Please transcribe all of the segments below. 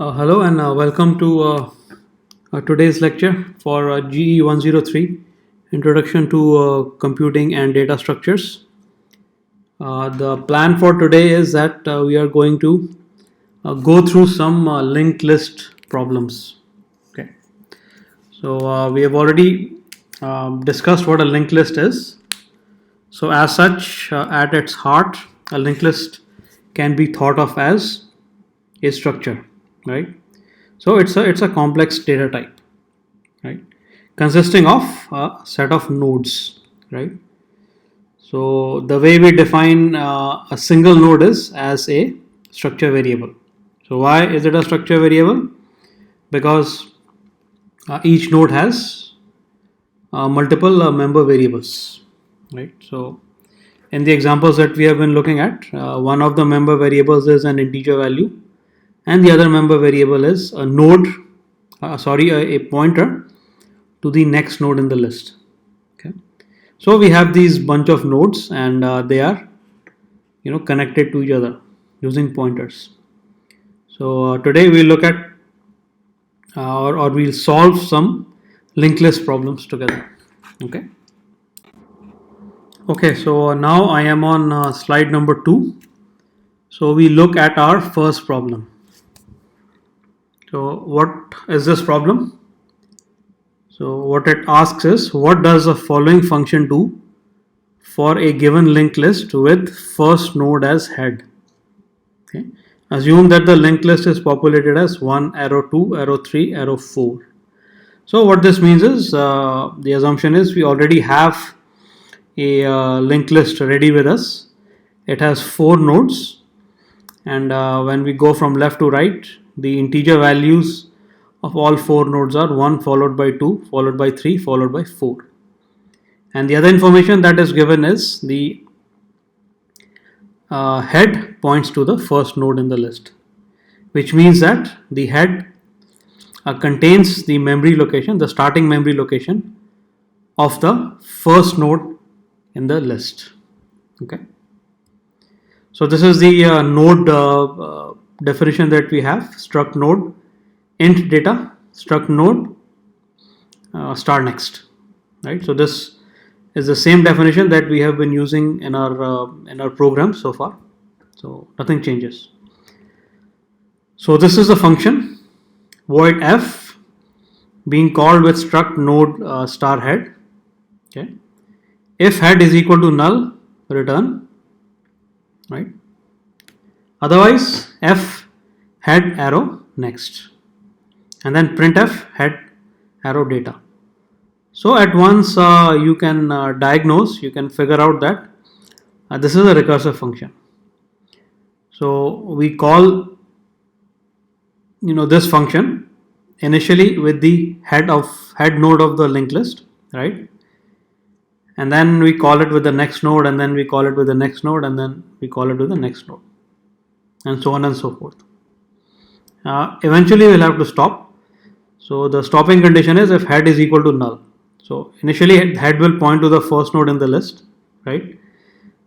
Hello and welcome to today's lecture for GE 103 Introduction to Computing and Data Structures. The plan for today is that we are going to go through some linked list problems. Okay, so we have already discussed what a linked list is. So, as such, at its heart, a linked list can be thought of as a structure, right? So it's a complex data type, right, consisting of a set of nodes, right? So the way we define a single node is as a structure variable. So why is it a structure variable? Because each node has multiple member variables, right? So in the examples that we have been looking at, one of the member variables is an integer value, and the other member variable is a node, a pointer to the next node in the list. Okay, so we have these bunch of nodes, and they are connected to each other using pointers. So today we'll look at or we'll solve some linked list problems together. Okay. Okay, so now I am on slide number 2. So we look at our first problem. So what is this problem? So what it asks is, what does the following function do for a given linked list with first node as head? Okay. Assume that the linked list is populated as 1, arrow 2, arrow 3, arrow 4. So what this means is, the assumption is we already have a linked list ready with us. It has 4 nodes, and when we go from left to right, the integer values of all 4 nodes are 1 followed by 2 followed by 3 followed by 4, and the other information that is given is the head points to the first node in the list, which means that the head contains the memory location, the starting memory location of the first node in the list. Okay, so this is the node definition that we have: struct node int data, struct node star next, right? So this is the same definition that we have been using in our program so far, so nothing changes. So this is the function void f being called with struct node star head. Okay, if head is equal to null, return, right? Otherwise, f head arrow next, and then printf head arrow data. So at once you can diagnose, you can figure out that this is a recursive function. So we call this function initially with the head node of the linked list, right? And then we call it with the next node, and then we call it with the next node, and then we call it with the next node, and so on and so forth. Eventually we'll have to stop. So the stopping condition is if head is equal to null. So initially head will point to the first node in the list, right?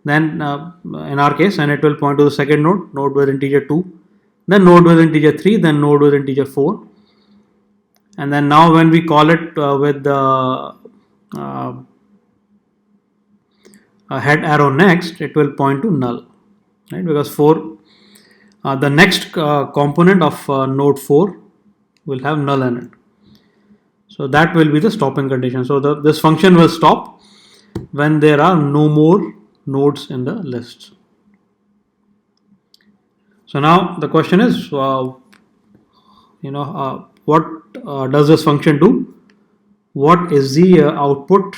Then in our case, and it will point to the second node with integer 2, then node with integer 3, then node with integer 4. And then now when we call it with the head arrow next, it will point to null, right? Because 4, the next component of node 4 will have null in it. So that will be the stopping condition. So this function will stop when there are no more nodes in the list. So now the question is, what does this function do? What is the output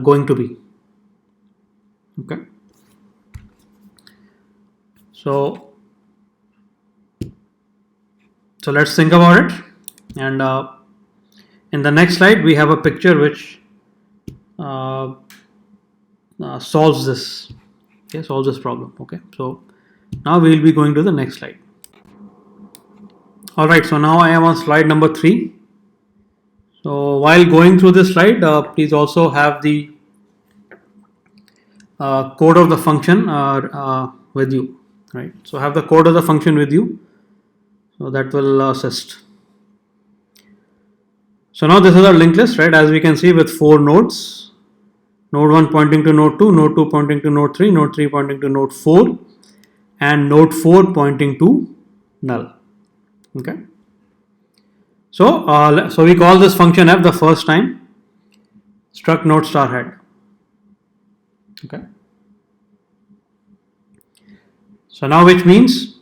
going to be? Okay. So let's think about it, and in the next slide we have a picture which solves this problem. Okay, so now we will be going to the next slide. Alright, so now I am on slide number 3. So while going through this slide, please also have the code of the function with you, right? So have the code of the function with you. So that will assist. So now this is our linked list, right? As we can see with 4 nodes. Node 1 pointing to node 2, node 2 pointing to node 3, node 3 pointing to node 4, and node 4 pointing to null. Okay. So we call this function f the first time, struct node star head. Okay. So now which means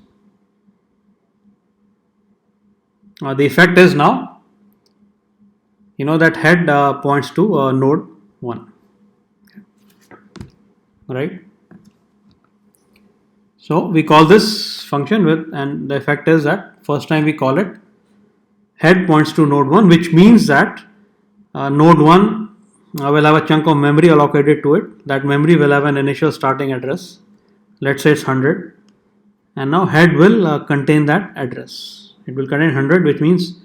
the effect is now, that head points to node 1. Right. So we call this function with, and the effect is that first time we call it, head points to node 1, which means that node 1 will have a chunk of memory allocated to it. That memory will have an initial starting address. Let's say it's 100. And now head will contain that address. It will contain 100, which means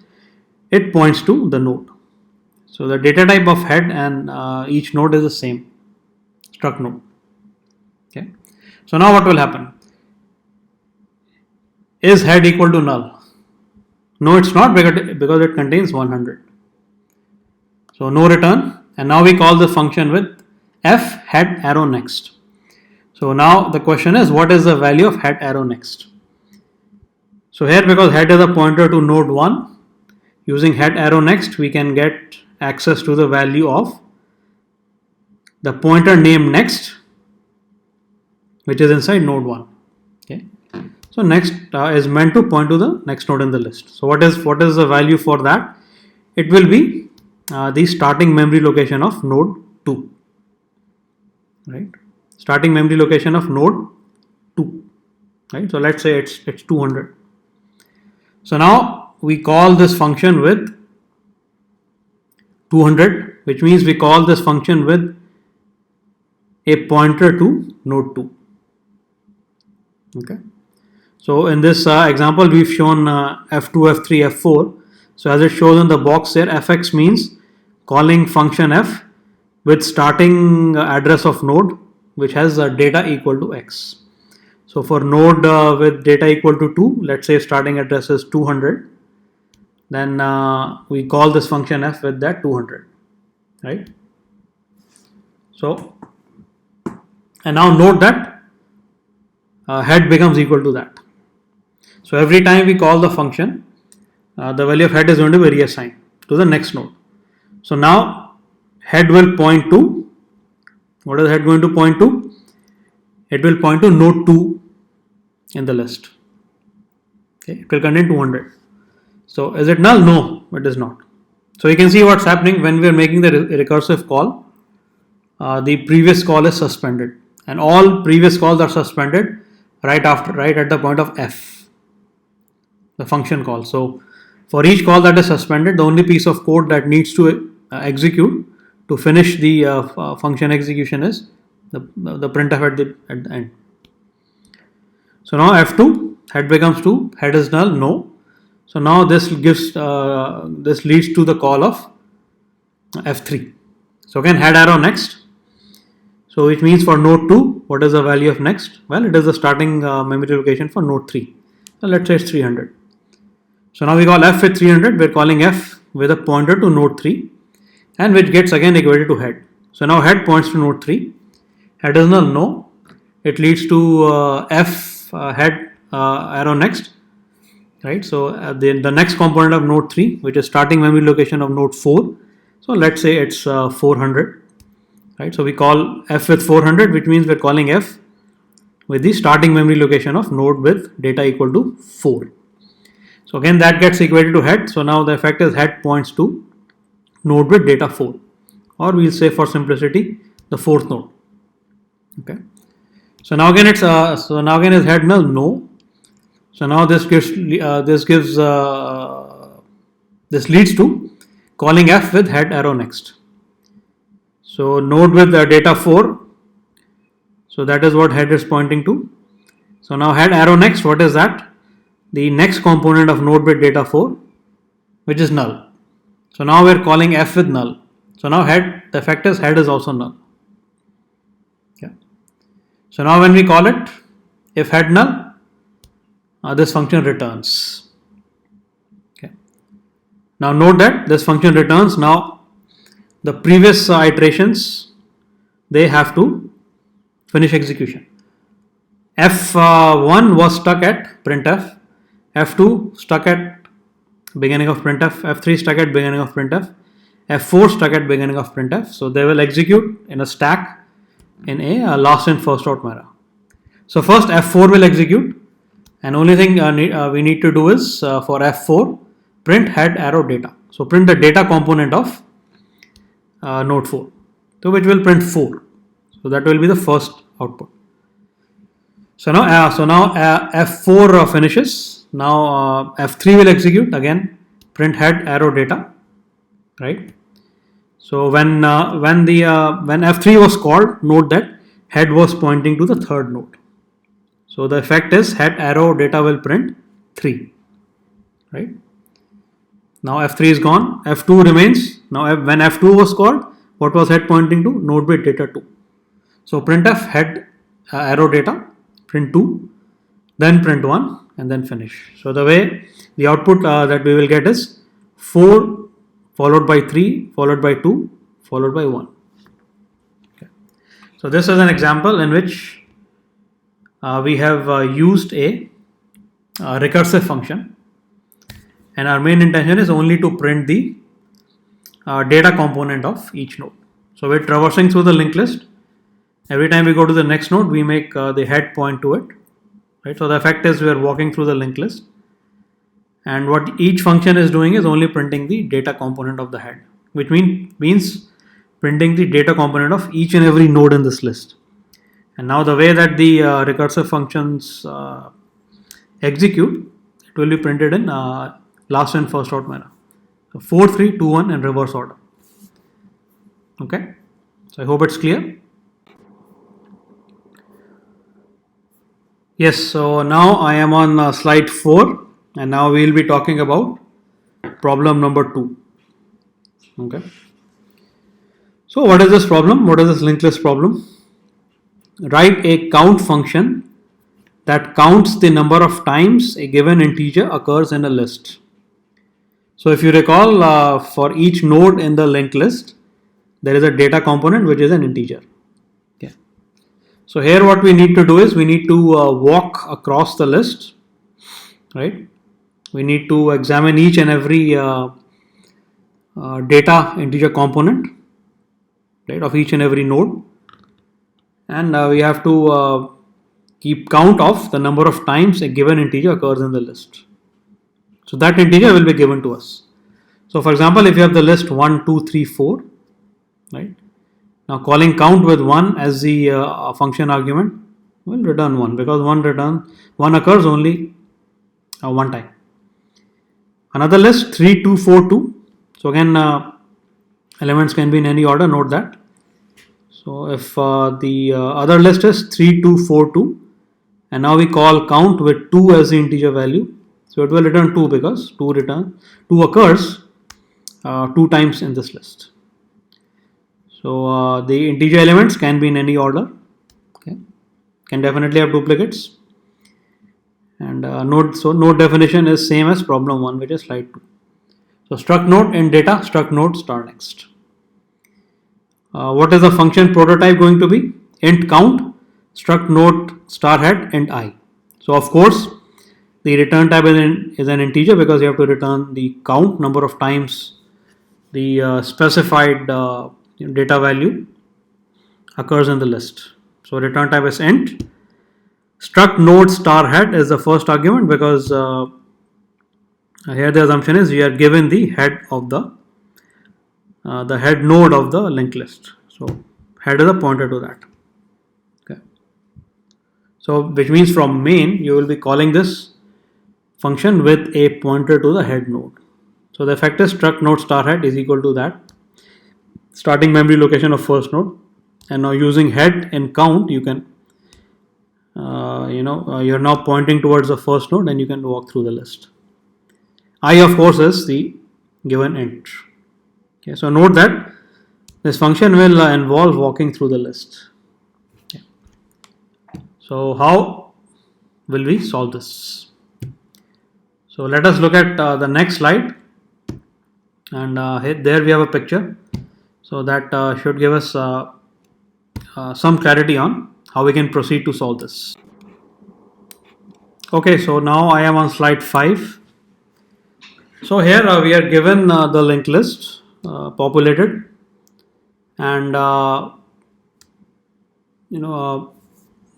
it points to the node. So the data type of head and each node is the same, struct node. Okay. So now what will happen? Is head equal to null? No, it's not, because it contains 100. So no return. And now we call the function with f head arrow next. So now the question is, what is the value of head arrow next? So here, because head is a pointer to node 1, using head arrow next, we can get access to the value of the pointer name next, which is inside node 1. Okay. So next is meant to point to the next node in the list. So what is the value for that? It will be the starting memory location of node 2. Right. Starting memory location of node 2. Right. So let's say it's 200. So now we call this function with 200, which means we call this function with a pointer to node 2. Okay. So in this example, we've shown f2, f3, f4. So as it shows in the box here, fx means calling function f with starting address of node, which has data equal to x. So for node with data equal to 2, let's say starting address is 200, then we call this function f with that 200, right? So, and now note that head becomes equal to that. So every time we call the function, the value of head is going to be reassigned to the next node. So now head will point to, what is head going to point to? It will point to node 2 in the list. Okay, it will contain 200. So is it null? No, it is not. So you can see what's happening when we are making the recursive call. The previous call is suspended, and all previous calls are suspended right at the point of f, the function call. So for each call that is suspended, the only piece of code that needs to execute to finish the function execution is the printf at the end. So now f2, head becomes 2, head is null, no. So now this leads to the call of f3. So again, head arrow next. So which means for node 2, what is the value of next? Well, it is the starting memory location for node 3. So let's say it's 300. So now we call f with 300. We're calling f with a pointer to node 3, and which gets again equated to head. So now head points to node 3. Head is null, no. It leads to f head arrow next. Right. So the next component of node 3, which is starting memory location of node 4. So let's say it's 400. Right. So we call f with 400, which means we're calling f with the starting memory location of node with data equal to 4. So again, that gets equated to head. So now the effect is head points to node with data 4, or we'll say for simplicity the 4th node. Okay. So now again is head null? No. So now this leads to calling f with head arrow next. So node with data 4. So that is what head is pointing to. So now head arrow next, what is that? The next component of node with data 4, which is null. So now we're calling f with null. So now the effect is head is also null. Okay. So now when we call it, if head null, this function returns. Now note that this function returns now the previous iterations, they have to finish execution. F1 was stuck at printf, F2 stuck at beginning of printf, F3 stuck at beginning of printf, F4 stuck at beginning of printf. So they will execute in a stack in a last in first out manner. So first F4 will execute, and only thing we need to do is for F4 print head arrow data. So print the data component of node 4, so which will print 4. So that will be the first output. So now F4 finishes. Now F3 will execute again, print head arrow data, right? So when F3 was called, note that head was pointing to the third node. So the effect is head arrow data will print 3, right? Now F3 is gone, F2 remains. Now when F2 was called, what was head pointing to? Node bit data 2. So printf head arrow data, print 2, then print 1, and then finish. So the way the output that we will get is 4 followed by 3 followed by 2 followed by 1. Okay. So this is an example in which we have used a recursive function, and our main intention is only to print the data component of each node. So we're traversing through the linked list. Every time we go to the next node, we make the head point to it, right? So the effect is we are walking through the linked list, and what each function is doing is only printing the data component of the head, which means printing the data component of each and every node in this list. And now the way that the recursive functions execute, it will be printed in last in first out manner. So 4, 3, 2, 1 in reverse order. Okay, so I hope it's clear. Yes, so now I am on slide 4, and now we will be talking about problem number 2. Okay, so what is this problem? What is this linked list problem? Write a count function that counts the number of times a given integer occurs in a list. So if you recall, for each node in the linked list, there is a data component which is an integer. Okay. So here what we need to do is we need to walk across the list, right? We need to examine each and every data integer component, right, of each and every node, and we have to keep count of the number of times a given integer occurs in the list. So that integer will be given to us. So for example, if you have the list 1, 2, 3, 4, right? Now calling count with 1 as the function argument will return 1, because 1 occurs only one time. Another list 3, 2, 4, 2. So again, elements can be in any order, note that. So if the other list is 3, 2, 4, 2, and now we call count with 2 as the integer value, so it will return 2 because 2 occurs 2 times in this list. So the integer elements can be in any order, okay, can definitely have duplicates, and node definition is same as problem 1, which is slide 2. So struct node in data, struct node star next. What is the function prototype going to be? Int count, struct node star head, int I. So of course the return type is an integer, because you have to return the count, number of times the specified data value occurs in the list. So return type is int. Struct node star head is the first argument, because here the assumption is we are given the head of the head node of the linked list. So head is a pointer to that. Okay. So which means from main you will be calling this function with a pointer to the head node. So the effect is struct node star head is equal to that starting memory location of first node, and now using head and count you can you're now pointing towards the first node and you can walk through the list. I of course is the given int. Okay, so note that this function will involve walking through the list. Okay. So how will we solve this? So let us look at the next slide. and there we have a picture, so that should give us some clarity on how we can proceed to solve this. Okay, so now I am on slide 5. So here we are given the linked list populated, and our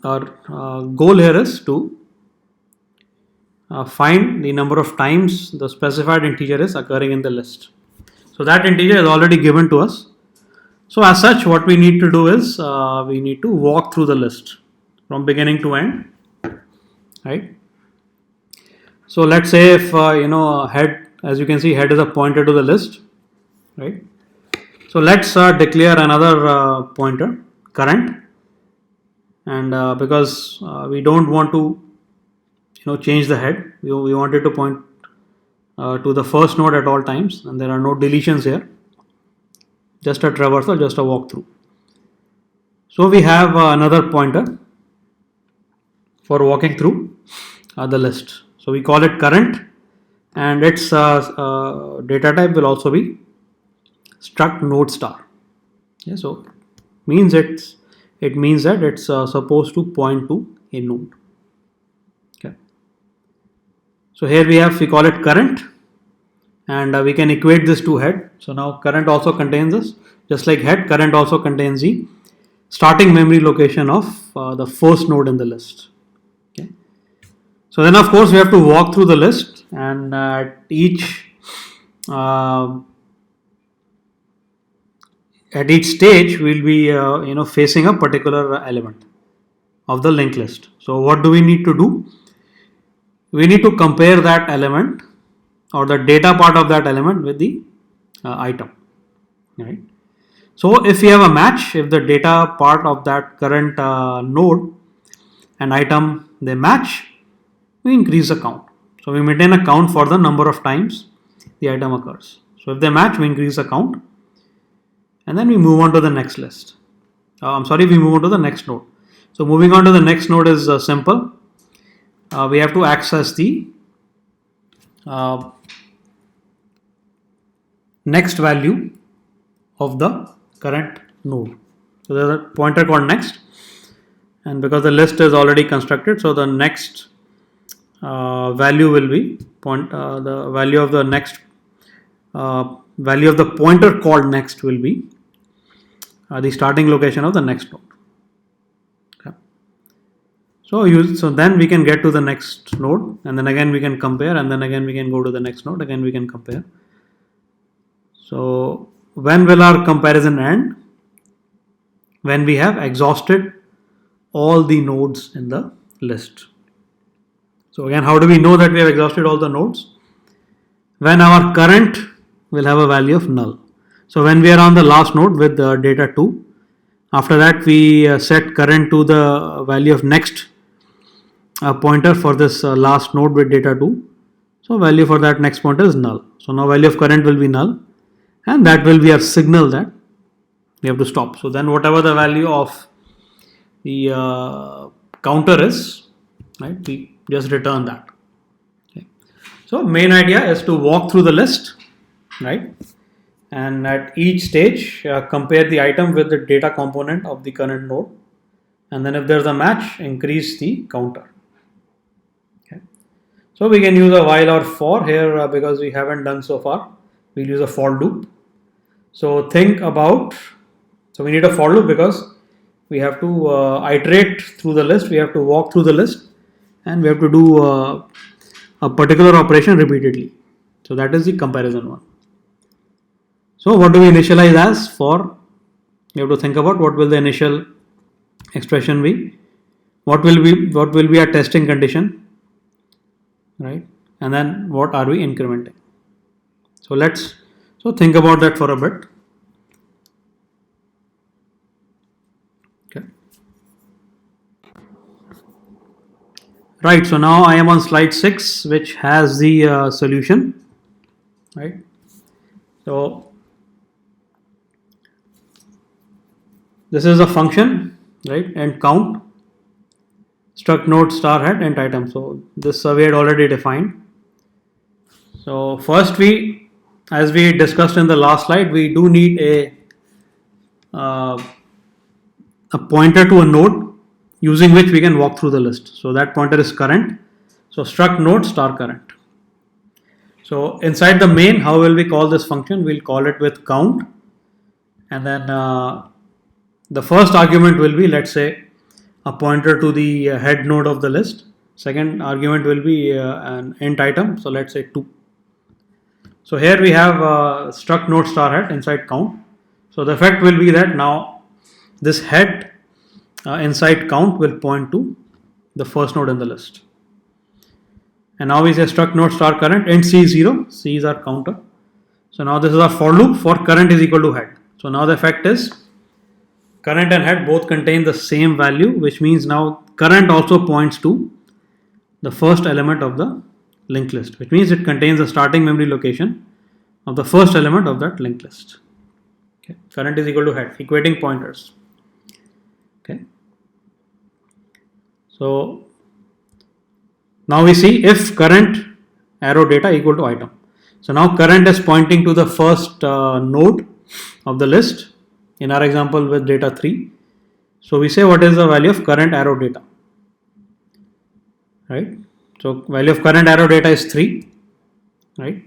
goal here is to find the number of times the specified integer is occurring in the list. So that integer is already given to us. So as such, what we need to do is we need to walk through the list from beginning to end, right? So let's say if head, as you can see, head is a pointer to the list, right? So let's declare another pointer, current, and because we don't want to change the head, we want it to point to the first node at all times, and there are no deletions here, just a traversal, just a walkthrough. So we have another pointer for walking through the list. So we call it current, and its data type will also be struct node star. Yeah, so it means that it's supposed to point to a node. Okay. So here we call it current, and we can equate this to head. So now current also contains this, just like head, current also contains the starting memory location of the first node in the list. Okay. So then of course we have to walk through the list, and at each stage we'll be facing a particular element of the linked list. So what do we need to do? We need to compare that element or the data part of that element with the item, right? So if we have a match, if the data part of that current node and item they match, we increase the count. So we maintain a count for the number of times the item occurs. So if they match, we increase the count, and then we move on to the next list. We move on to the next node. So moving on to the next node is simple. We have to access the next value of the current node. So there's a pointer called next, and because the list is already constructed, so the next value will be the value of the next value of the pointer called next will be the starting location of the next node. Okay. So then we can get to the next node, and then again we can compare, and then again we can go to the next node, again we can compare. So when will our comparison end? When we have exhausted all the nodes in the list. So again, how do we know that we have exhausted all the nodes? When our current will have a value of null. So when we are on the last node with data 2, after that we set current to the value of next pointer for this last node with data 2. So value for that next pointer is null. So now value of current will be null, and that will be our signal that we have to stop. So then whatever the value of the counter is, right, we just return that. Okay. So main idea is to walk through the list, right, and at each stage compare the item with the data component of the current node, and then if there's a match, increase the counter. Okay. So we can use a while or for here because we haven't done so far. We'll use a for loop. So think about, so we need a for loop because we have to iterate through the list, we have to walk through the list, and we have to do a particular operation repeatedly. So that is the comparison one. So what do we initialize as for? You have to think about what will the initial expression be, what will be our testing condition, right, and then what are we incrementing. So think about that for a bit. Okay. Right, so now I am on slide 6, which has the solution, right? So this is a function, right, and count, struct node star head and item. So this we had already defined. So first we as we discussed in the last slide, we do need a pointer to a node using which we can walk through the list. So that pointer is current. So struct node star current. So inside the main, how will we call this function? We'll call it with count, and then the first argument will be, let's say, a pointer to the head node of the list. Second argument will be an int item. So let's say 2. So here we have struct node star head inside count. So the effect will be that now this head inside count will point to the first node in the list. And now we say struct node star current, int c is 0, c is our counter. So now this is our for loop for current is equal to head. So now the effect is current and head both contain the same value, which means now current also points to the first element of the linked list, which means it contains the starting memory location of the first element of that linked list. Okay. Current is equal to head, equating pointers. Okay. So now we see if current arrow data equal to item. So now current is pointing to the first node of the list in our example with data 3. So we say what is the value of current arrow data, right? So value of current arrow data is 3, right?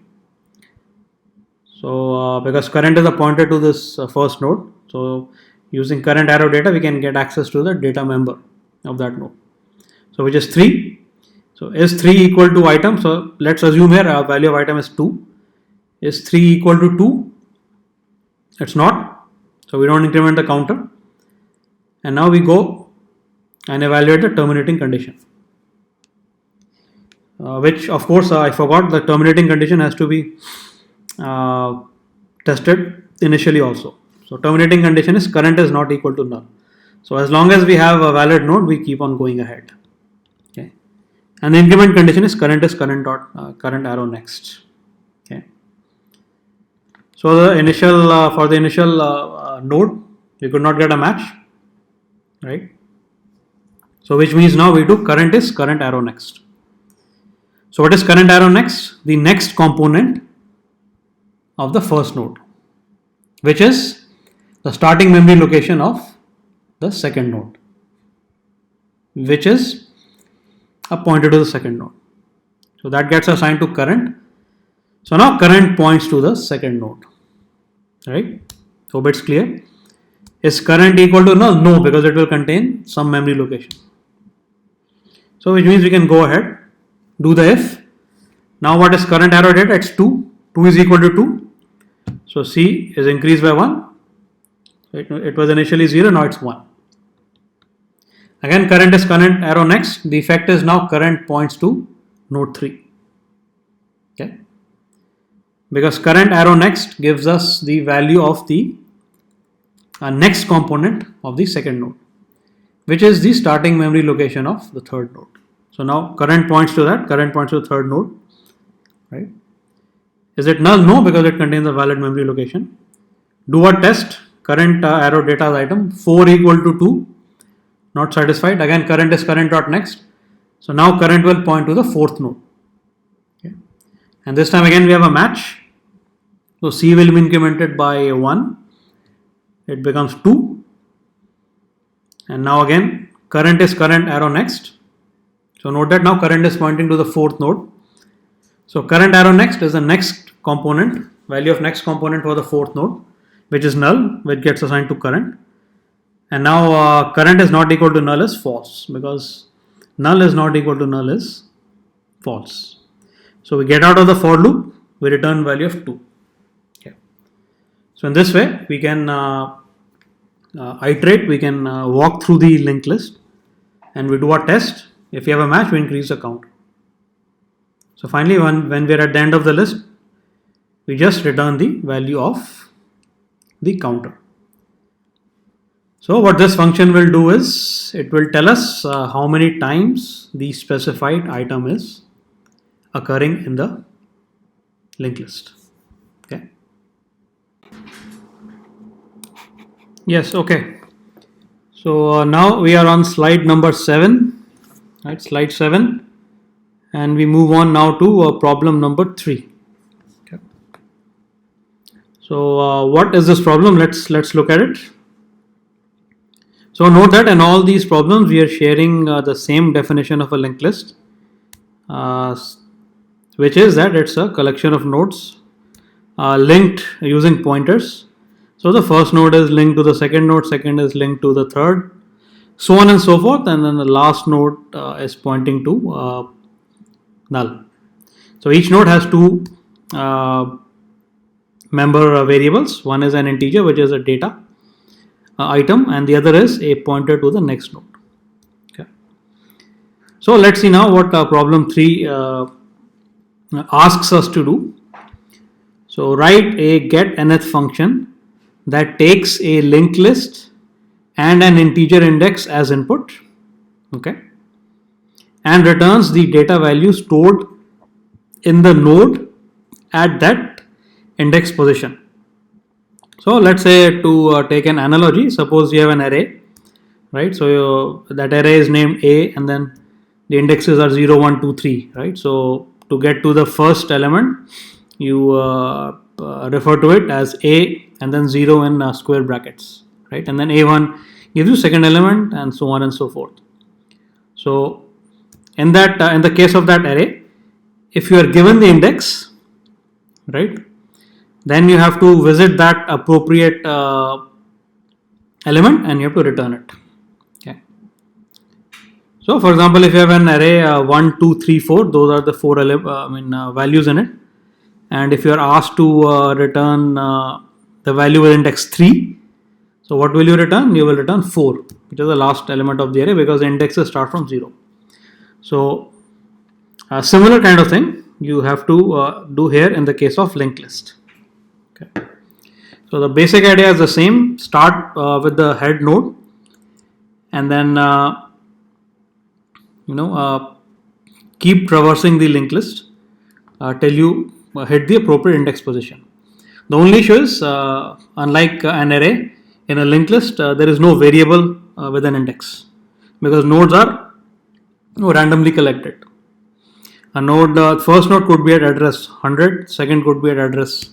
So because current is a pointer to this first node, so using current arrow data we can get access to the data member of that node. So which is 3. So is 3 equal to item? So let's assume here our value of item is 2. Is 3 equal to 2? It's not. So we don't increment the counter. And now we go and evaluate the terminating condition. Which of course I forgot, the terminating condition has to be tested initially also. So terminating condition is current is not equal to null. So as long as we have a valid node, we keep on going ahead. Okay. And the increment condition is current arrow next. Okay. So the initial for the initial node, we could not get a match, right? So which means now we do current is current arrow next. So what is current arrow next? The next component of the first node, which is the starting memory location of the second node, which is a pointer to the second node. So that gets assigned to current. So now current points to the second node, right? Hope it's clear. Is current equal to null? No, because it will contain some memory location. So which means we can go ahead, do the if. Now what is current arrow data? It's 2. 2 is equal to 2. So C is increased by 1. It was initially 0, now it's 1. Again, current is current arrow next. The effect is now current points to node 3. Okay. Because current arrow next gives us the value of the next component of the second node, which is the starting memory location of the third node. So now current points to that, current points to the third node, right? Is it null? No, because it contains a valid memory location. Do a test, current arrow data item, 4 equal to 2, not satisfied. Again, current is current dot next. So now current will point to the fourth node. Okay. And this time again we have a match. So C will be incremented by 1. It becomes 2. And now again, current is current arrow next. So note that now current is pointing to the fourth node. So current arrow next is the next component, value of next component for the fourth node, which is null, which gets assigned to current. And now current is not equal to null is false, because null is not equal to null is false. So we get out of the for loop, we return value of 2. Okay. So in this way, we can iterate, we can walk through the linked list, and we do a test. If we have a match, we increase the count. So finally, when we are at the end of the list, we just return the value of the counter. So what this function will do is, it will tell us how many times the specified item is occurring in the linked list. Okay. Yes, okay. So now we are on slide number 7, right? Slide 7. And we move on now to problem number 3. Okay. So what is this problem? Let's look at it. So note that in all these problems we are sharing the same definition of a linked list, which is that it's a collection of nodes linked using pointers. So the first node is linked to the second node, second is linked to the third, so on and so forth, and then the last node is pointing to null. So each node has two member variables. One is an integer, which is a data item, and the other is a pointer to the next node. Okay. So let's see now what problem 3 asks us to do. So write a getNth function that takes a linked list and an integer index as input, okay, and returns the data value stored in the node at that index position. So let's say, to take an analogy, suppose you have an array, right? So that array is named A, and then the indexes are 0, 1, 2, 3, right? So to get to the first element, you refer to it as A and then 0 in square brackets, right? And then A1 gives you second element, and so on and so forth. So in that in the case of that array, if you are given the index, right, then you have to visit that appropriate element and you have to return it. Okay. So for example, if you have an array 1, 2, 3, 4, those are the four values in it, and if you are asked to return the value with index 3, so what will you return? You will return 4, which is the last element of the array, because the indexes start from 0. So a similar kind of thing you have to do here in the case of linked list. Okay. So the basic idea is the same. Start with the head node, and then keep traversing the linked list till you hit the appropriate index position. The only issue is, unlike an array, in a linked list there is no variable with an index, because nodes are randomly collected. A node, first node could be at address 100, second could be at address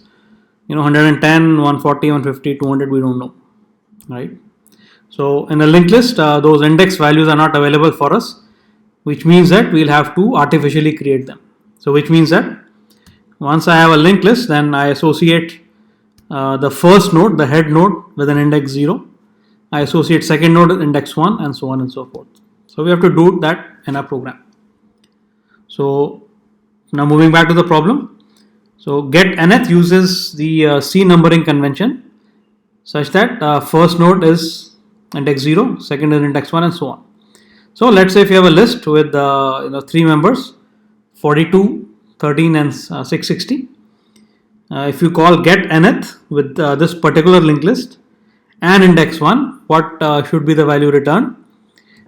110, 140, 150, 200, we don't know, right? So in a linked list, those index values are not available for us, which means that we'll have to artificially create them. So which means that once I have a linked list, then I associate the first node, the head node, with an index 0. I associate second node with index 1, and so on and so forth. So we have to do that in our program. So now moving back to the problem. So getNth uses the C numbering convention such that first node is index 0, second is index 1, and so on. So let's say if you have a list with 3 members, 42, 13, and 660. If you call getNth with this particular linked list and index 1, what should be the value returned?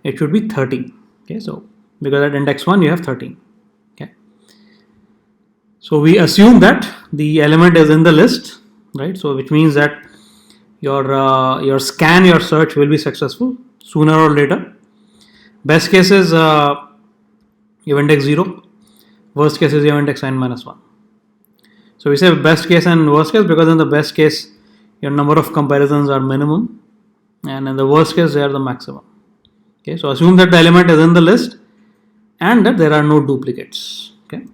It should be 13. Okay, so because at index 1 you have 13. Okay. So we assume that the element is in the list, right? So which means that your scan, your search will be successful sooner or later. Best case is you have index 0. Worst case is you have index n minus 1. So we say best case and worst case because in the best case your number of comparisons are minimum, and in the worst case they are the maximum. Okay, so assume that the element is in the list and that there are no duplicates. Okay,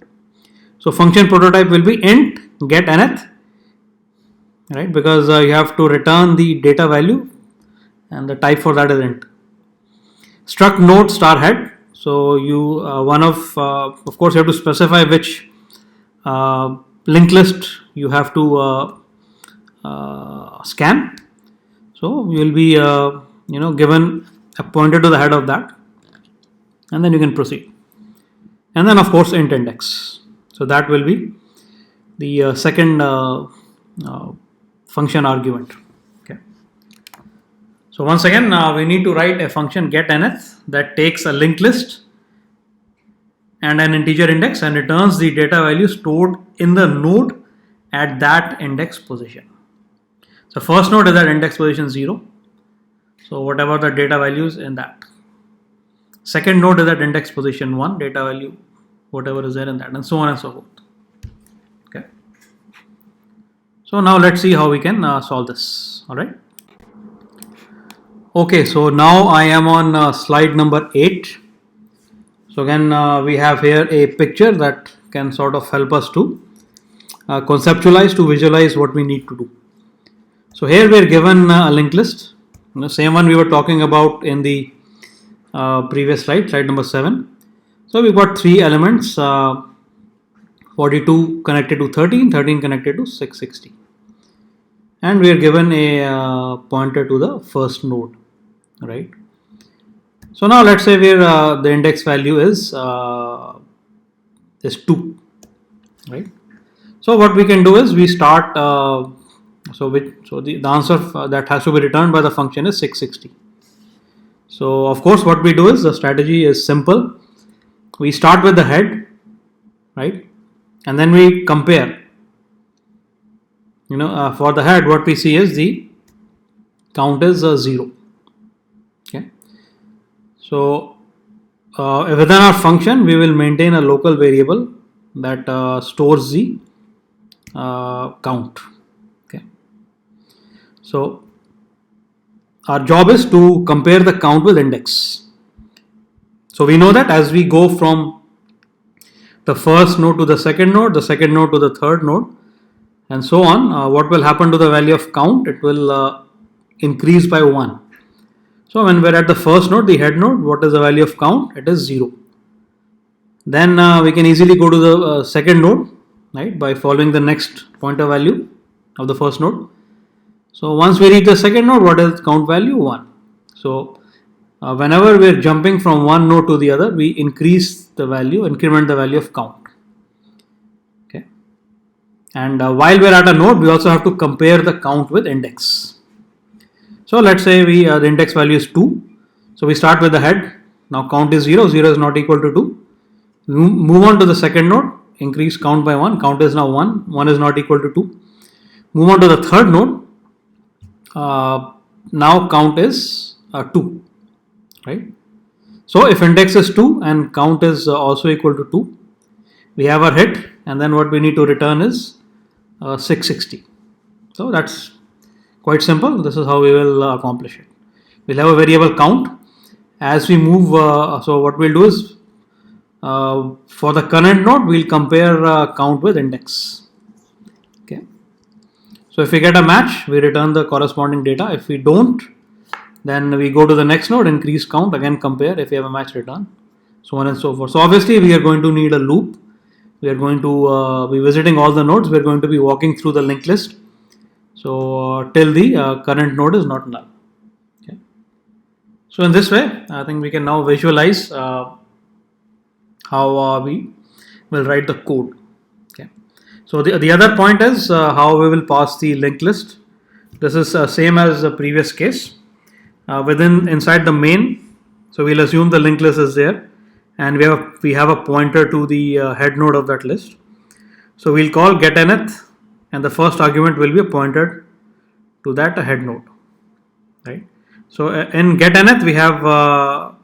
so function prototype will be int getNth, right? Because you have to return the data value, and the type for that is int. Struct node star head. So you of course you have to specify which linked list you have to scan. So you will be given a pointer to the head of that, and then you can proceed. And then of course int index. So that will be the second function argument. Okay. So once again, we need to write a function getNth that takes a linked list and an integer index and returns the data value stored in the node at that index position. So first node is at index position 0. So whatever the data values in that. Second node is at index position 1, data value, whatever is there in that, and so on and so forth. Okay. So now let's see how we can solve this. All right. Okay, so now I am on slide number 8. So again, we have here a picture that can sort of help us to conceptualize, to visualize what we need to do. So here we are given a linked list, same one we were talking about in the previous slide, slide number 7. So we've got 3 elements, 42 connected to 13, 13 connected to 660. And we are given a pointer to the first node, right? So now let's say where the index value is 2, right? So what we can do is we start. So the answer that has to be returned by the function is 660. So of course, what we do is the strategy is simple. We start with the head, right, and then we compare. For the head, what we see is the count is 0. Okay. So within our function, we will maintain a local variable that stores the count. Okay. So our job is to compare the count with index. So we know that as we go from the first node to the second node to the third node, and so on, what will happen to the value of count? It will increase by 1. So when we're at the first node, the head node, what is the value of count? It is 0. Then we can easily go to the second node, right, by following the next pointer value of the first node. So once we reach the second node, what is count value? 1. So whenever we're jumping from one node to the other, we increment the value of count. Okay. And while we're at a node, we also have to compare the count with index. So let's say the index value is 2. So we start with the head. Now count is 0. 0 is not equal to 2. Move on to the second node. Increase count by 1. Count is now 1. 1 is not equal to 2. Move on to the third node. Now count is 2. Right. So if index is 2 and count is also equal to 2, we have our hit, and then what we need to return is 660. So that's quite simple. This is how we will accomplish it. We'll have a variable count. As we move, so what we'll do is for the current node, we'll compare count with index. Okay. So if we get a match, we return the corresponding data. If we don't, then we go to the next node, increase count, again compare. If we have a match, return, so on and so forth. So obviously we are going to need a loop. We are going to be visiting all the nodes. We are going to be walking through the linked list. So till the current node is not null. Okay. So in this way, I think we can now visualize how we will write the code. Okay. So the other point is how we will pass the linked list. This is same as the previous case. Inside the main, so we'll assume the linked list is there, and we have a pointer to the head node of that list. So we'll call getNth, and the first argument will be a pointer to that head node, right? So in getNth we have a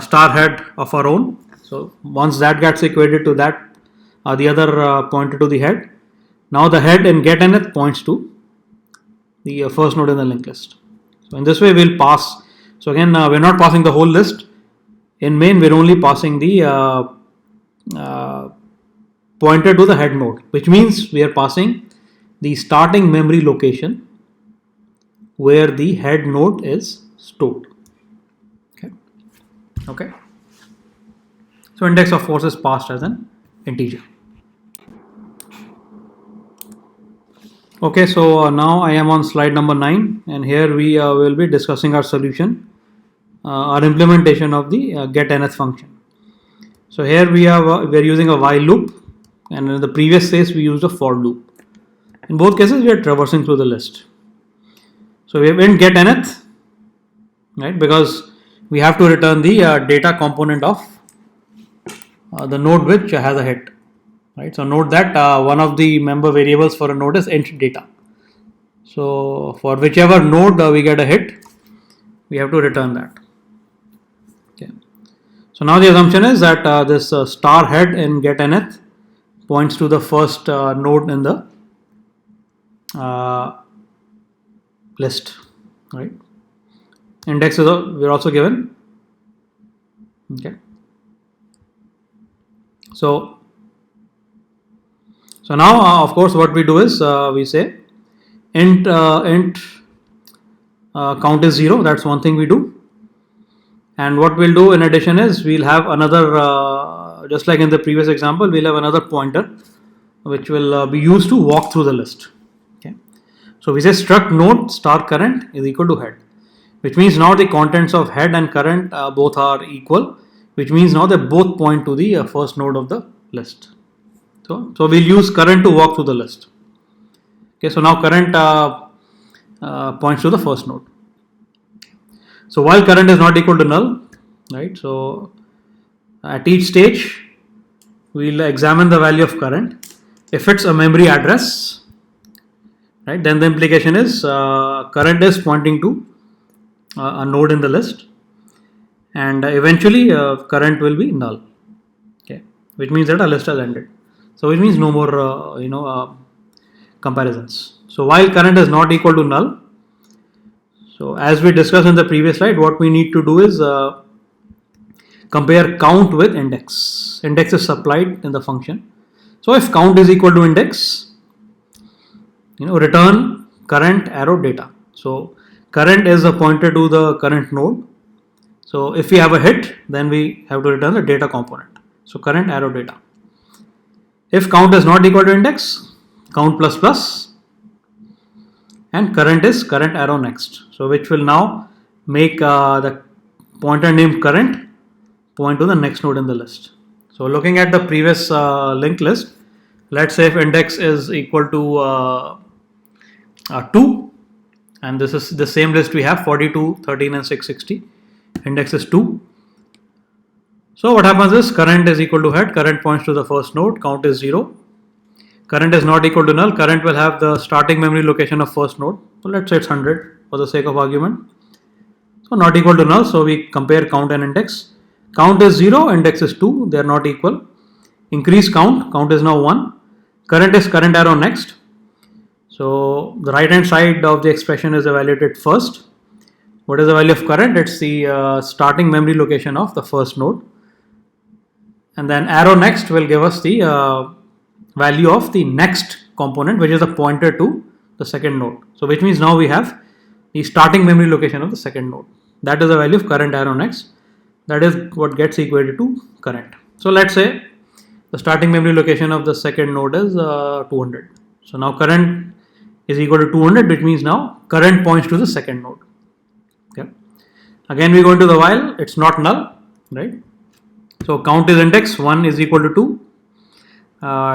star head of our own. So once that gets equated to that, the other pointer to the head. Now the head in getNth points to the first node in the linked list. So in this way we'll pass. So again, we're not passing the whole list. In main, we're only passing the pointer to the head node, which means we are passing the starting memory location where the head node is stored. Okay. So index of course is passed as an integer. Okay, so now I am on slide number 9, and here we will be discussing our solution, our implementation of the getNth function. So here we are using a while loop, and in the previous case we used a for loop. In both cases we are traversing through the list. So we have in getNth, right, because we have to return the data component of the node which has a head. Right, so note that one of the member variables for a node is int data. So for whichever node we get a hit, we have to return that. Okay. So now the assumption is that this star head in getNth points to the first node in the list, right? Index is we're also given. Okay. So now, of course, what we do is we say int count is 0. That's one thing we do. And what we'll do in addition is we'll have another, just like in the previous example, we'll have another pointer which will be used to walk through the list. Okay. So we say struct node star current is equal to head, which means now the contents of head and current both are equal, which means now they both point to the first node of the list. So we'll use current to walk through the list. Okay, so now current points to the first node. So while current is not equal to null, right? So at each stage, we'll examine the value of current. If it's a memory address, right, then the implication is current is pointing to a node in the list, and eventually current will be null. Okay, which means that a list has ended. So which means no more comparisons. So while current is not equal to null, so as we discussed in the previous slide, what we need to do is compare count with index. Index is supplied in the function. So if count is equal to index, return current arrow data. So current is a pointer to the current node. So if we have a hit, then we have to return the data component. So current arrow data. If count is not equal to index, count plus plus, and current is current arrow next. So which will now make the pointer named current point to the next node in the list. So looking at the previous linked list, let's say if index is equal to 2, and this is the same list we have 42, 13 and 660, index is 2. So what happens is current is equal to head, current points to the first node, count is 0. Current is not equal to null, current will have the starting memory location of first node. So let's say it's 100 for the sake of argument. So not equal to null, so we compare count and index. Count is 0, index is 2, they are not equal. Increase count is now 1. Current is current arrow next. So the right hand side of the expression is evaluated first. What is the value of current? It's the starting memory location of the first node. And then arrow next will give us the value of the next component, which is a pointer to the second node. So which means now we have the starting memory location of the second node. That is the value of current arrow next. That is what gets equated to current. So let's say the starting memory location of the second node is 200. So now current is equal to 200, which means now current points to the second node. Okay. Again we go into the while, it's not null, right? So count is index, 1 is equal to 2.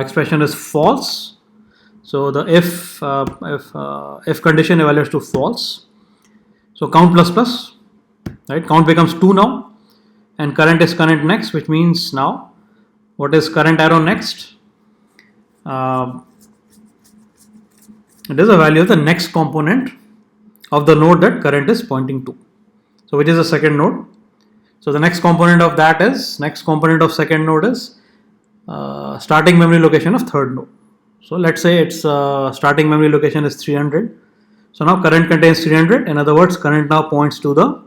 Expression is false. So the if condition evaluates to false. So count plus plus, right? Count becomes 2 now, and current is current next, which means now what is current arrow next? It is a value of the next component of the node that current is pointing to. So which is the second node. So the next component of that is, next component of second node is starting memory location of third node. So let's say its starting memory location is 300. So now current contains 300. In other words, current now points to the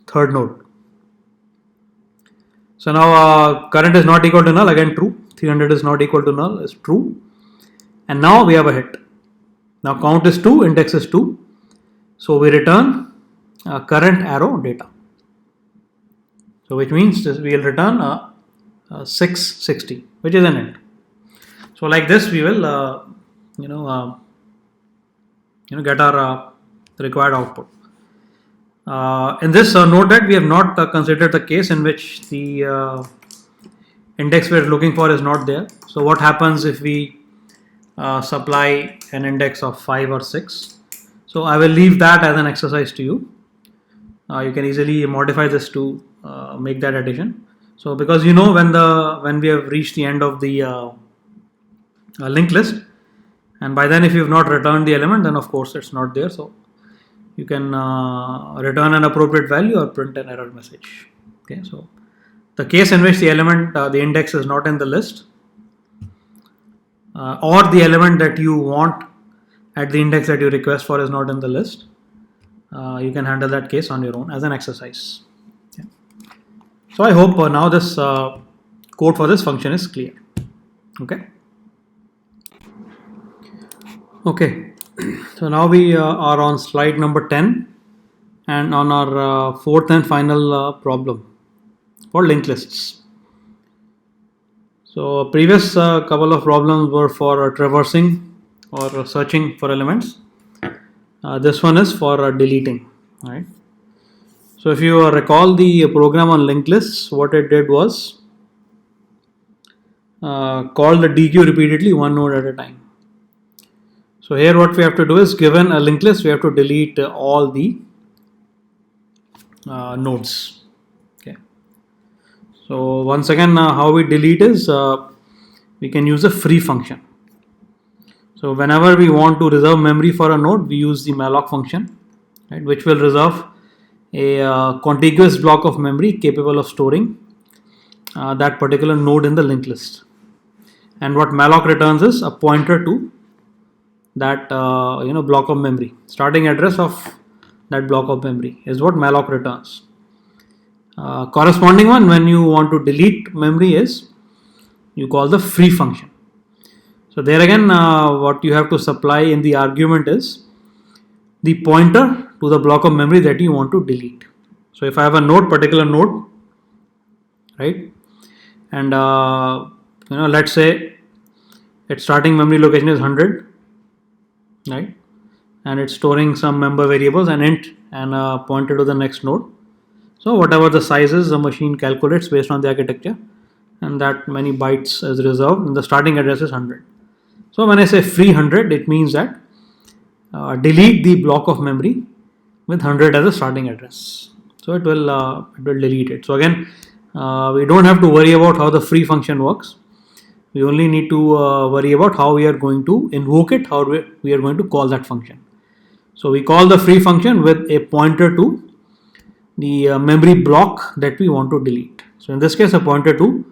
third node. So now current is not equal to null, again true. 300 is not equal to null is true. And now we have a hit. Now count is 2, index is 2. So we return current arrow data. So which means we will return 660, which is an int. So like this we will get our required output. In this note that we have not considered the case in which the index we are looking for is not there. So what happens if we supply an index of 5 or 6? So I will leave that as an exercise to you. You can easily modify this to make that addition. So because when we have reached the end of the linked list, and by then if you have not returned the element, then of course it's not there. So you can return an appropriate value or print an error message. Okay, so the case in which the element, the index is not in the list, or the element that you want at the index that you request for is not in the list, you can handle that case on your own as an exercise. Yeah. So I hope now this code for this function is clear. Okay. Okay. So now we are on slide number 10 and on our fourth and final problem for linked lists. So previous couple of problems were for traversing or searching for elements. This one is for deleting, right? So if you recall the program on linked lists, what it did was call the DQ repeatedly, one node at a time. So here what we have to do is, given a linked list, we have to delete all the nodes. Okay. So once again, how we delete is we can use a free function. So whenever we want to reserve memory for a node, we use the malloc function, right, which will reserve a contiguous block of memory capable of storing that particular node in the linked list. And what malloc returns is a pointer to that block of memory. Starting address of that block of memory is what malloc returns. Corresponding one, when you want to delete memory, is you call the free function. So there again, what you have to supply in the argument is the pointer to the block of memory that you want to delete. So if I have a node, particular node, right, and let's say its starting memory location is 100, right, and it's storing some member variables and int and pointer to the next node. So whatever the size is, the machine calculates based on the architecture, and that many bytes is reserved, and the starting address is 100. So when I say free 100, it means that delete the block of memory with 100 as a starting address. So it will delete it. So again, we don't have to worry about how the free function works. We only need to worry about how we are going to invoke it, how we are going to call that function. So we call the free function with a pointer to the memory block that we want to delete. So in this case, a pointer to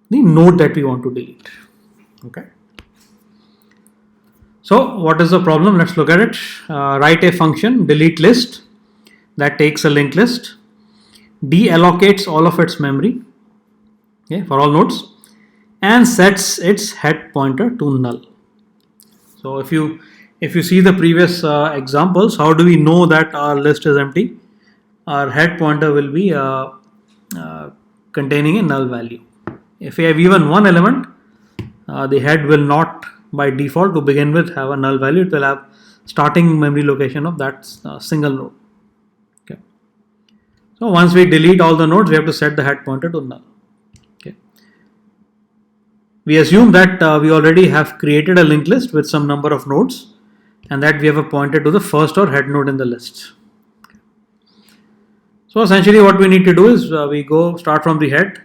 the node that we want to delete. Okay. So what is the problem? Let's look at it. Write a function delete list that takes a linked list, deallocates all of its memory, okay, for all nodes, and sets its head pointer to null. So if you see the previous examples, how do we know that our list is empty? Our head pointer will be containing a null value. If we have even one element, the head will not by default to begin with have a null value. It will have starting memory location of that single node. Okay. So once we delete all the nodes, we have to set the head pointer to null. Okay. We assume that we already have created a linked list with some number of nodes, and that we have a pointer to the first or head node in the list. So essentially what we need to do is we start from the head,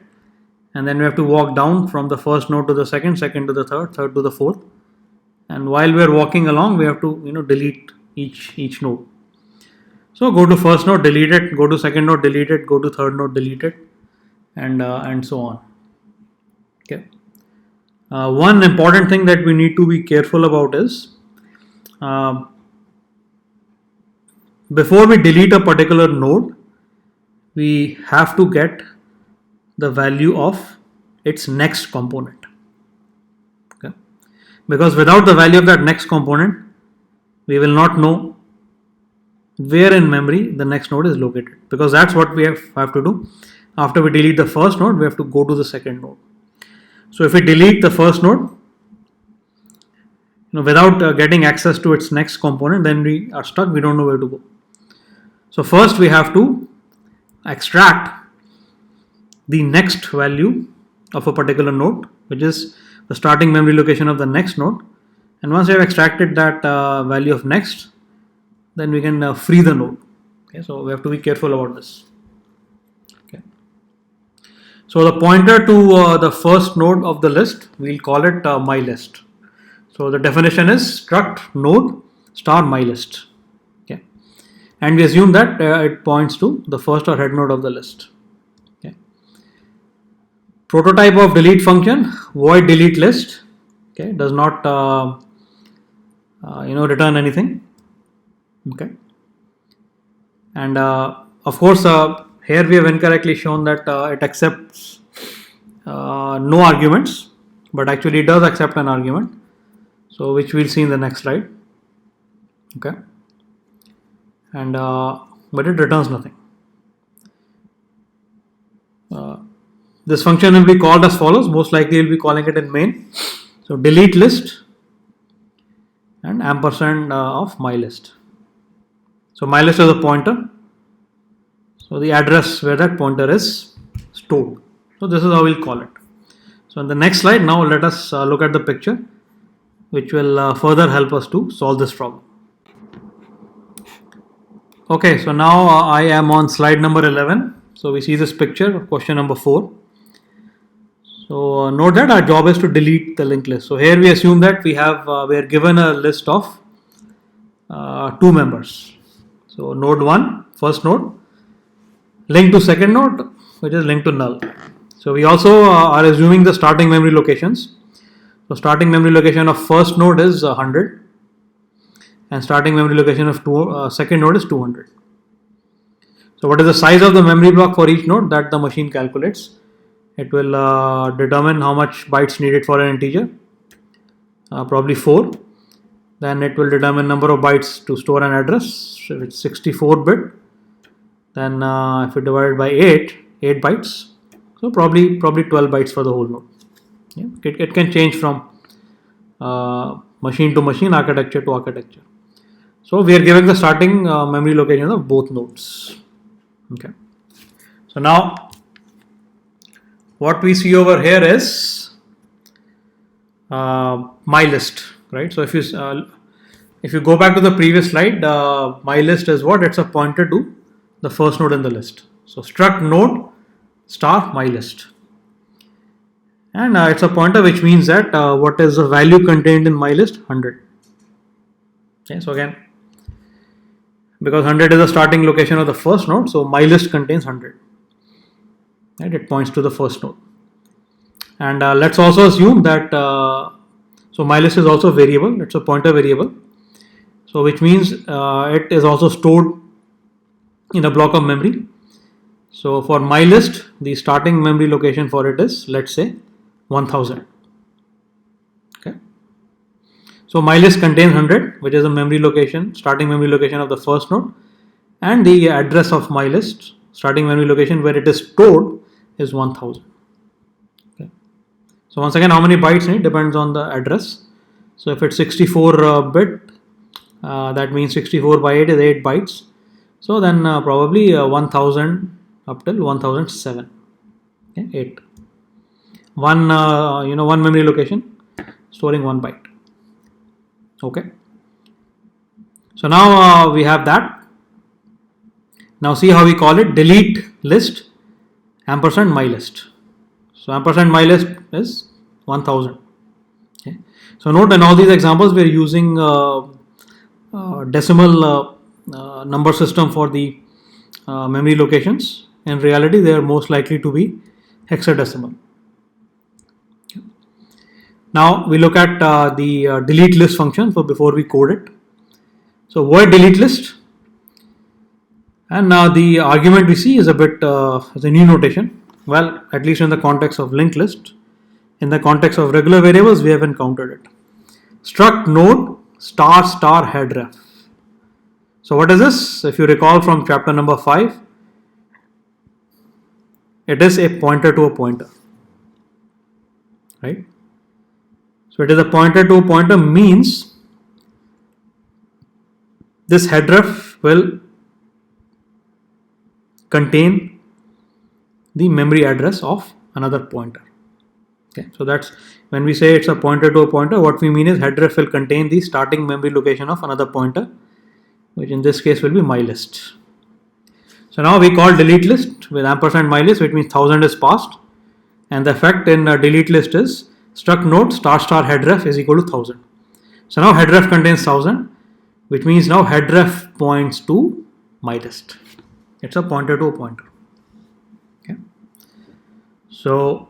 and then we have to walk down from the first node to the second, second to the third, third to the fourth. And while we are walking along, we have to delete each node. So go to first node, delete it, go to second node, delete it, go to third node, delete it, and so on. Okay. One important thing that we need to be careful about is before we delete a particular node, we have to get the value of its next component. Okay. Because without the value of that next component, we will not know where in memory the next node is located, because that's what we have to do. After we delete the first node, we have to go to the second node. So if we delete the first node, without getting access to its next component, then we are stuck. We don't know where to go. So first we have to extract the next value of a particular node, which is the starting memory location of the next node. And once we have extracted that value of next, then we can free the node. Okay, so we have to be careful about this. Okay. So the pointer to the first node of the list, we'll call it my list. So the definition is struct node star my list. Okay, and we assume that it points to the first or head node of the list. Okay. Prototype of delete function, void delete list. Okay, does not return anything. Okay. And of course, here we have incorrectly shown that it accepts no arguments, but actually it does accept an argument. So which we'll see in the next slide. Okay. And but it returns nothing. This function will be called as follows. Most likely we'll be calling it in main. So delete list and ampersand of my list. So my list is a pointer. So the address where that pointer is stored. So this is how we'll call it. So in the next slide, now let us look at the picture, which will further help us to solve this problem. Okay, so now I am on slide number 11. So we see this picture of question number 4. So note that our job is to delete the linked list. So here we assume that we are given a list of 2 members. So node 1, first node, linked to second node, which is linked to null. So we also are assuming the starting memory locations. So starting memory location of first node is 100 and starting memory location of second node is 200. So what is the size of the memory block for each node? That the machine calculates. It will determine how much bytes needed for an integer, probably 4. Then it will determine number of bytes to store an address. If it's 64 bit, then if we divide it by 8 bytes, so probably 12 bytes for the whole node. Yeah. It can change from machine to machine, architecture to architecture. So we are giving the starting memory location of both nodes. Okay. So now what we see over here is my list, right? So if you go back to the previous slide, my list is what? It's a pointer to the first node in the list. So struct node star my list, and it's a pointer, which means that what is the value contained in my list? 100. Okay, so again, because 100 is the starting location of the first node, so my list contains 100. Right, it points to the first node. And let's also assume that so my list is also a variable. It's a pointer variable. So which means it is also stored in a block of memory. So for my list, the starting memory location for it is, let's say, 1000. Okay. So my list contains 100, which is a memory location, starting memory location of the first node, and the address of my list, starting memory location where it is stored, is 1000. Okay. So once again, how many bytes need depends on the address. So if it's 64 bit, that means 64 by 8 is 8 bytes. So then probably 1000 up till 1007. Okay, 8. One memory location storing 1 byte. Okay. So now we have that. Now see how we call it: delete list ampersand my list. So ampersand my list is 1000. Okay. So note, in all these examples we are using decimal number system for the memory locations. In reality, they are most likely to be hexadecimal. Okay. Now we look at the delete list function before we code it. So void delete list, and now the argument we see is a bit is a new notation. Well, at least in the context of linked list. In the context of regular variables, we have encountered it. Struct node star headref. So what is this? If you recall from chapter number 5, it is a pointer to a pointer, right? So it is a pointer to a pointer, means this headref will contain the memory address of another pointer. Okay, so that's when we say it's a pointer to a pointer, what we mean is headref will contain the starting memory location of another pointer, which in this case will be my list. So now we call delete list with ampersand my list, which means 1000 is passed, and the effect in delete list is struct node star headref is equal to 1000. So now headref contains 1000, which means now headref points to my list. It's a pointer to a pointer. Okay. So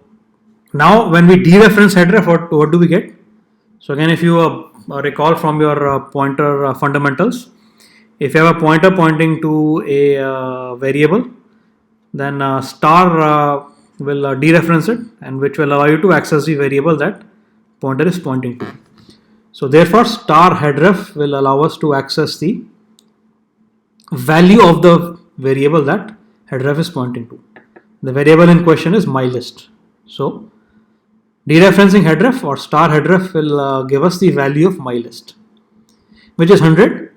now when we dereference headref, what do we get? So again, if you recall from your pointer fundamentals, if you have a pointer pointing to a variable, then star will dereference it, and which will allow you to access the variable that pointer is pointing to. So therefore, star headref will allow us to access the value of the variable that headref is pointing to. The variable in question is mylist. So dereferencing headref or star headref will give us the value of mylist, which is 100,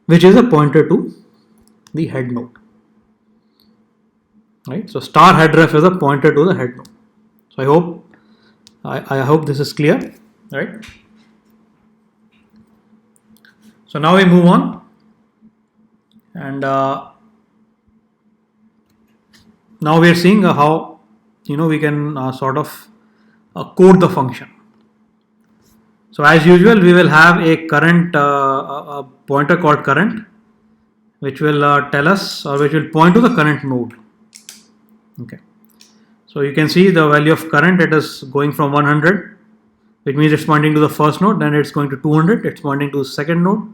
which is a pointer to the head node. Right. So star headref is a pointer to the head node. So I hope this is clear. Right. So now we move on, and now we are seeing how we can sort of code the function. So as usual, we will have a current a pointer called current, which will tell us, or which will point to the current node. Okay. So you can see the value of current, it is going from 100, which means it's pointing to the first node. Then it's going to 200, it's pointing to the second node,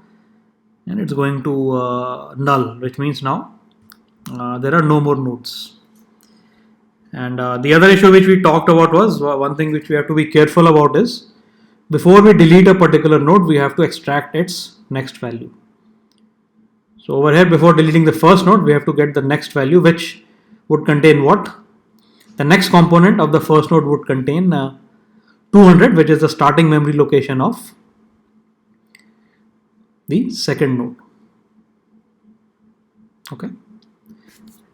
and it's going to null, which means now there are no more nodes. And the other issue which we talked about was one thing which we have to be careful about is, before we delete a particular node, we have to extract its next value. So over here, before deleting the first node, we have to get the next value, which would contain what? The next component of the first node would contain 200, which is the starting memory location of the second node. Okay.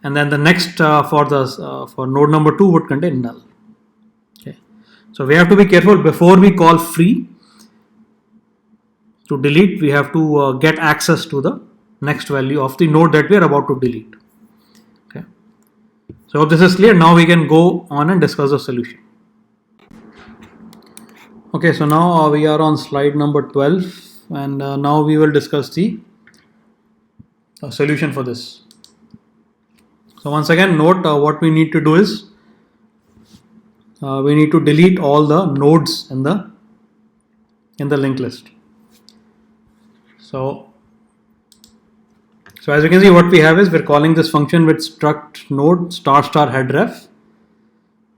And then the next for node number 2 would contain null. Okay. So we have to be careful before we call free to delete. We have to get access to the next value of the node that we are about to delete. Okay. So if this is clear, now we can go on and discuss the solution. Okay. So now we are on slide number 12, and now we will discuss the solution for this. So once again, note what we need to do is we need to delete all the nodes in the linked list. So as you can see, what we have is we're calling this function with struct node star headref.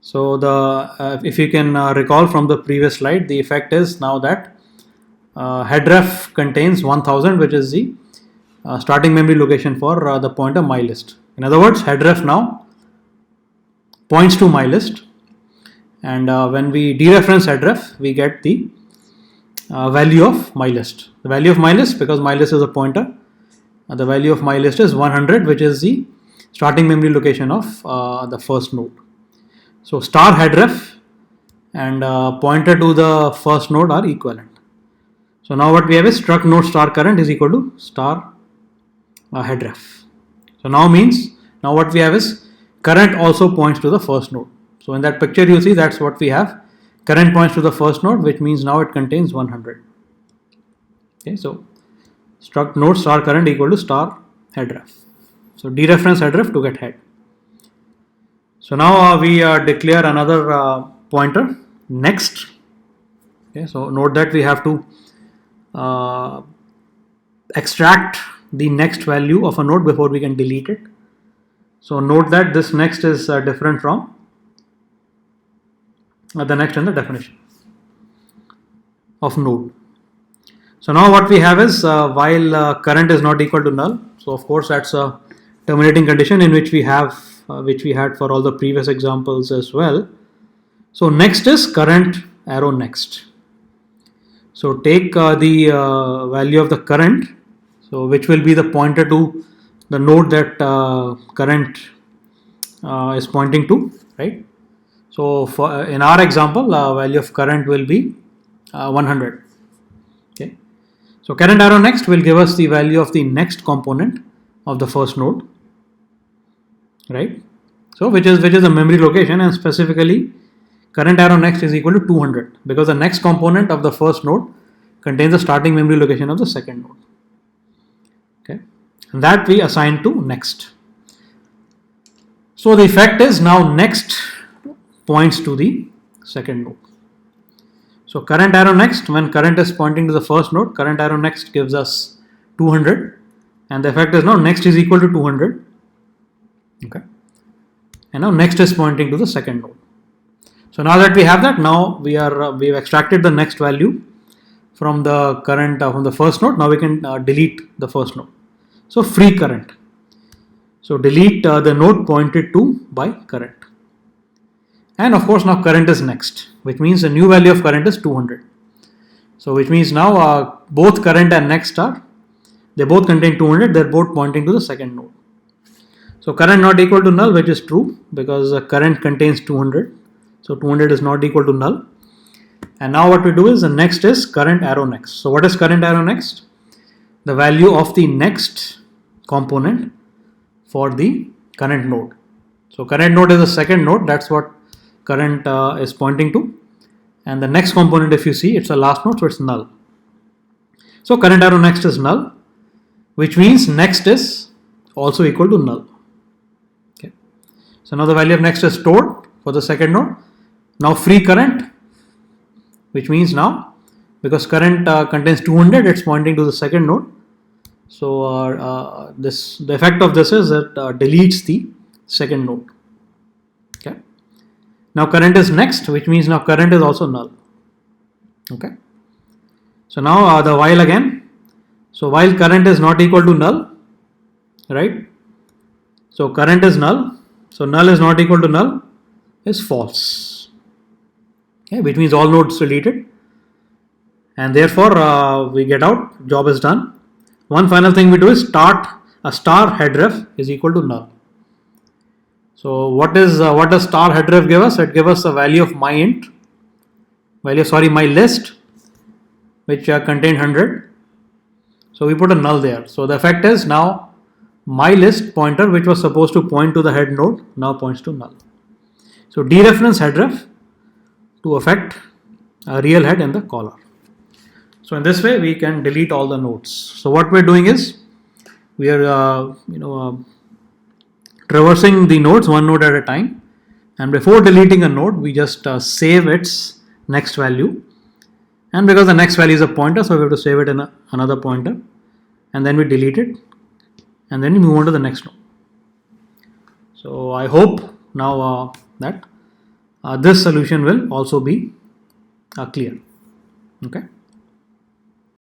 So if you can recall from the previous slide, the effect is now that headref contains 1000, which is the starting memory location for the pointer mylist. In other words, headref now points to mylist, and when we dereference headref, we get the value of mylist. The value of mylist, because mylist is a pointer, the value of mylist is 100, which is the starting memory location of the first node. So star headref and pointer to the first node are equivalent. So now what we have is struct node star current is equal to star headref. So now what we have is current also points to the first node. So in that picture you see, that's what we have. Current points to the first node, which means now it contains 100. Okay, so struct node star current equal to star headref. So dereference headref to get head. So now we declare another pointer next. Okay, so note that we have to extract the next value of a node before we can delete it. So note that this next is different from the next in the definition of node. So now what we have is while current is not equal to null, so of course that's a terminating condition in which we have which we had for all the previous examples as well. So next is current arrow next. So take the value of the current, so which will be the pointer to the node that current is pointing to, right? So in our example, value of current will be 100. Okay. So current arrow next will give us the value of the next component of the first node, right? So which is a memory location, and specifically current arrow next is equal to 200, because the next component of the first node contains the starting memory location of the second node. Okay, and that we assign to next. So the effect is now next points to the second node. So current arrow next, when current is pointing to the first node, current arrow next gives us 200, and the effect is now next is equal to 200. Okay, and now next is pointing to the second node. So now that we have that, now we've extracted the next value from the current from the first node. Now we can delete the first node. So free current. So delete the node pointed to by current. And of course now current is next, which means the new value of current is 200. So which means now both current and next they both contain 200, they're both pointing to the second node. So current not equal to null, which is true because current contains 200. So 200 is not equal to null. And now what we do is the next is current arrow next. So what is current arrow next? The value of the next component for the current node. So current node is the second node, that's what current is pointing to. And the next component, if you see, it's the last node, so it's null. So current arrow next is null, which means next is also equal to null. Okay. So now the value of next is stored for the second node. Now free current, which means now because current contains 200, it's pointing to the second node. So the effect of this is that deletes the second node. Okay. Now current is next, which means now current is also null. Okay. So now the while again. So while current is not equal to null, right? So current is null. So null is not equal to null is false. Okay, which means all nodes deleted, and therefore we get out, job is done. One final thing we do is start a star headref is equal to null. So what does star headref give us? It gives us the value of my list, which contained 100. So we put a null there. So the effect is now my list pointer, which was supposed to point to the head node, now points to null. So dereference headref to affect a real head in the caller. So in this way we can delete all the nodes. So what we're doing is we are traversing the nodes one node at a time, and before deleting a node we just save its next value, and because the next value is a pointer, so we have to save it in another pointer, and then we delete it, and then we move on to the next node. So I hope now that this solution will also be clear. Okay.